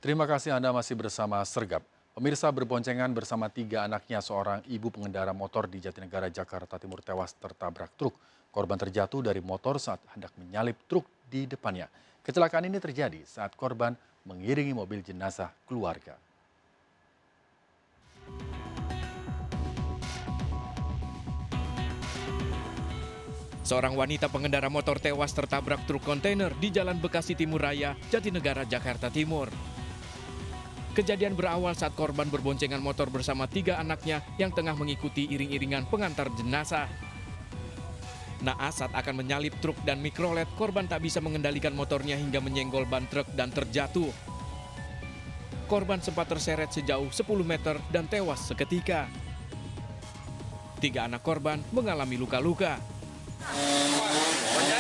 Terima kasih Anda masih bersama Sergap. Pemirsa berboncengan bersama 3 anaknya, seorang ibu pengendara motor di Jatinegara, Jakarta Timur tewas tertabrak truk. Korban terjatuh dari motor saat hendak menyalip truk di depannya. Kecelakaan ini terjadi saat korban mengiringi mobil jenazah keluarga. Seorang wanita pengendara motor tewas tertabrak truk kontainer di Jalan Bekasi Timur Raya, Jatinegara, Jakarta Timur. Kejadian berawal saat korban berboncengan motor bersama 3 anaknya yang tengah mengikuti iring-iringan pengantar jenazah. Naas saat akan menyalip truk dan mikrolet, korban tak bisa mengendalikan motornya hingga menyenggol ban truk dan terjatuh. Korban sempat terseret sejauh 10 meter dan tewas seketika. 3 anak korban mengalami luka-luka. Yang mana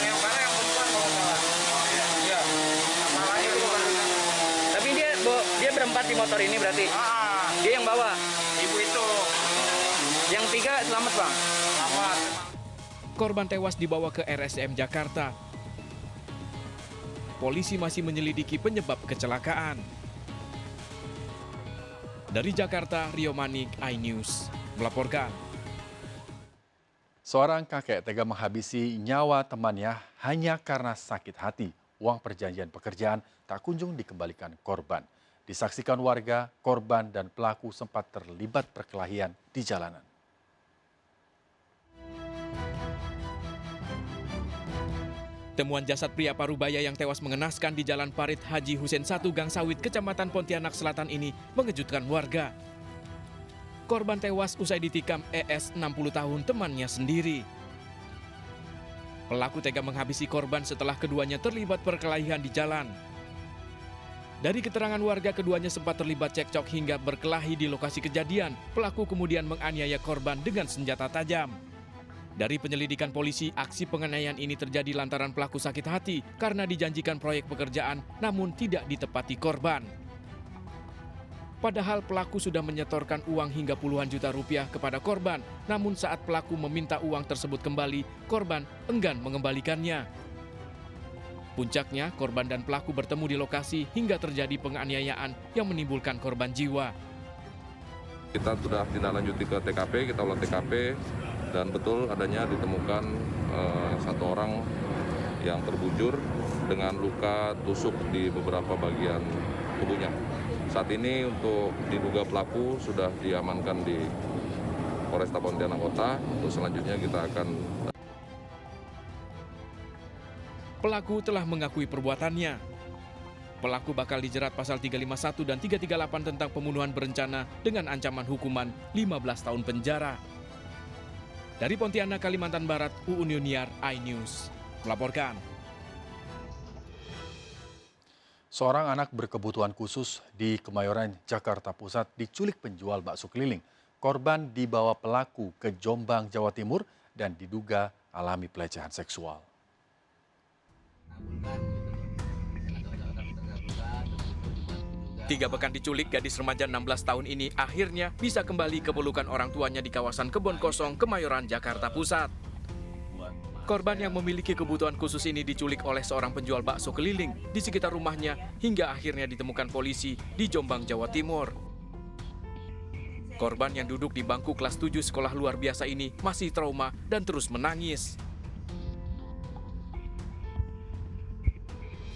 yang perempuan kalau salah. Iya. Apalagi itu. Tapi dia berempat di motor ini berarti. Dia yang bawa. Ibu itu. Yang 3 selamat, Bang. Selamat. Korban tewas dibawa ke RSCM Jakarta. Polisi masih menyelidiki penyebab kecelakaan. Dari Jakarta, Rio Manik, iNews melaporkan. Seorang kakek tega menghabisi nyawa temannya hanya karena sakit hati. Uang perjanjian pekerjaan tak kunjung dikembalikan korban. Disaksikan warga, korban dan pelaku sempat terlibat perkelahian di jalanan. Temuan jasad pria Parubaya yang tewas mengenaskan di Jalan Parit Haji Husein 1 Gang Sawit, Kecamatan Pontianak Selatan ini mengejutkan warga. Korban tewas usai ditikam ES 60 tahun, temannya sendiri. Pelaku tega menghabisi korban setelah keduanya terlibat perkelahian di jalan. Dari keterangan warga, keduanya sempat terlibat cekcok hingga berkelahi di lokasi kejadian. Pelaku kemudian menganiaya korban dengan senjata tajam. Dari penyelidikan polisi, aksi penganiayaan ini terjadi lantaran pelaku sakit hati karena dijanjikan proyek pekerjaan namun tidak ditepati korban. Padahal pelaku sudah menyetorkan uang hingga puluhan juta rupiah kepada korban, namun saat pelaku meminta uang tersebut kembali, korban enggan mengembalikannya. Puncaknya, korban dan pelaku bertemu di lokasi hingga terjadi penganiayaan yang menimbulkan korban jiwa. Kita sudah tindak lanjuti ke TKP, kita olah TKP, dan betul adanya ditemukan satu orang yang terbujur dengan luka tusuk di beberapa bagian tubuhnya. Saat ini untuk diduga pelaku sudah diamankan di Polresta Pontianak Kota. Untuk selanjutnya kita akan... Pelaku telah mengakui perbuatannya. Pelaku bakal dijerat pasal 351 dan 338 tentang pembunuhan berencana dengan ancaman hukuman 15 tahun penjara. Dari Pontianak, Kalimantan Barat, Uun Yuniar, iNews melaporkan. Seorang anak berkebutuhan khusus di Kemayoran, Jakarta Pusat diculik penjual bakso keliling. Korban dibawa pelaku ke Jombang, Jawa Timur dan diduga alami pelecehan seksual. 3 pekan diculik, gadis remaja 16 tahun ini akhirnya bisa kembali ke pelukan orang tuanya di kawasan Kebon Kosong, Kemayoran, Jakarta Pusat. Korban yang memiliki kebutuhan khusus ini diculik oleh seorang penjual bakso keliling di sekitar rumahnya hingga akhirnya ditemukan polisi di Jombang, Jawa Timur. Korban yang duduk di bangku kelas 7 sekolah luar biasa ini masih trauma dan terus menangis.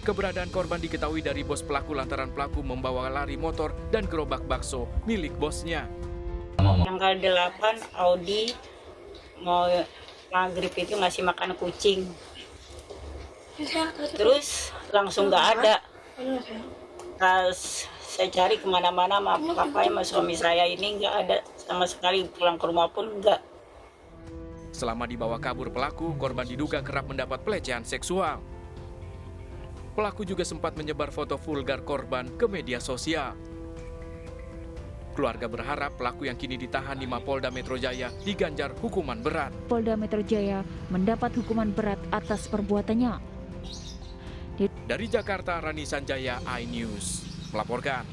Keberadaan korban diketahui dari bos pelaku lantaran pelaku membawa lari motor dan gerobak bakso milik bosnya. Tanggal 8 Audi mau maghrib itu ngasih makan kucing. Terus langsung nggak ada. Pas saya cari kemana-mana sama papa sama suami saya ini nggak ada sama sekali, pulang ke rumah pun nggak. Selama dibawa kabur pelaku, korban diduga kerap mendapat pelecehan seksual. Pelaku juga sempat menyebar foto vulgar korban ke media sosial. Keluarga berharap pelaku yang kini ditahan di Mapolda Metro Jaya diganjar hukuman berat. Polda Metro Jaya mendapat hukuman berat atas perbuatannya. Dari Jakarta, Rani Sanjaya, iNews melaporkan.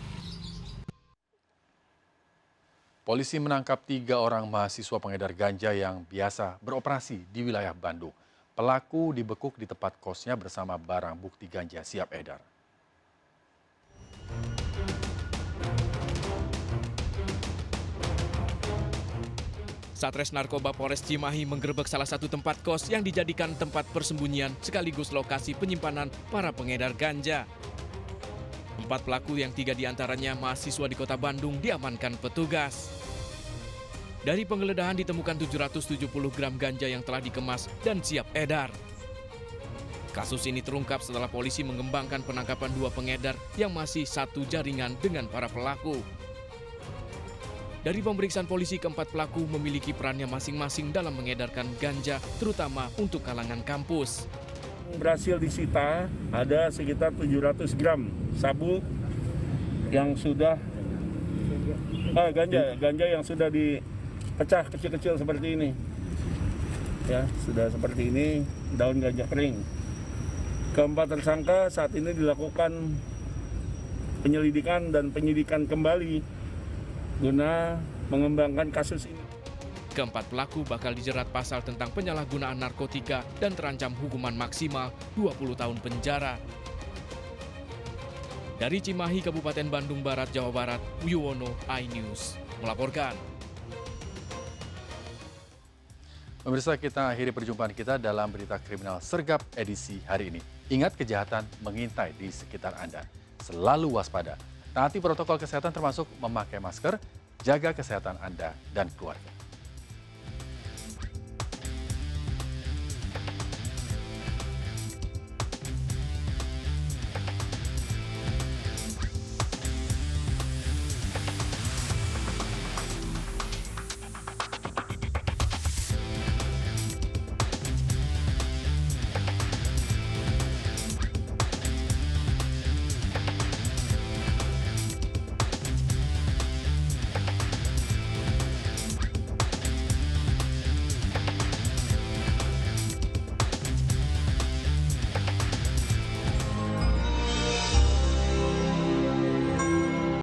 Polisi menangkap 3 orang mahasiswa pengedar ganja yang biasa beroperasi di wilayah Bandung. Pelaku dibekuk di tempat kosnya bersama barang bukti ganja siap edar. Satres Narkoba Polres Cimahi menggerebek salah satu tempat kos yang dijadikan tempat persembunyian sekaligus lokasi penyimpanan para pengedar ganja. 4 pelaku yang 3 diantaranya mahasiswa di Kota Bandung diamankan petugas. Dari penggeledahan ditemukan 770 gram ganja yang telah dikemas dan siap edar. Kasus ini terungkap setelah polisi mengembangkan penangkapan 2 pengedar yang masih satu jaringan dengan para pelaku. Dari pemeriksaan polisi, keempat pelaku memiliki perannya masing-masing dalam mengedarkan ganja, terutama untuk kalangan kampus. Berhasil disita ada sekitar 700 gram sabu yang sudah ganja yang sudah dipecah kecil-kecil seperti ini. Ya, sudah seperti ini, daun ganja kering. Keempat tersangka saat ini dilakukan penyelidikan dan penyidikan kembali guna mengembangkan kasus ini. Keempat pelaku bakal dijerat pasal tentang penyalahgunaan narkotika dan terancam hukuman maksimal 20 tahun penjara. Dari Cimahi, Kabupaten Bandung Barat, Jawa Barat, Yuwono, iNews melaporkan. Pemirsa, kita akhiri perjumpaan kita dalam berita kriminal Sergap edisi hari ini. Ingat, kejahatan mengintai di sekitar Anda. Selalu waspada. Taati protokol kesehatan termasuk memakai masker, jaga kesehatan Anda dan keluarga.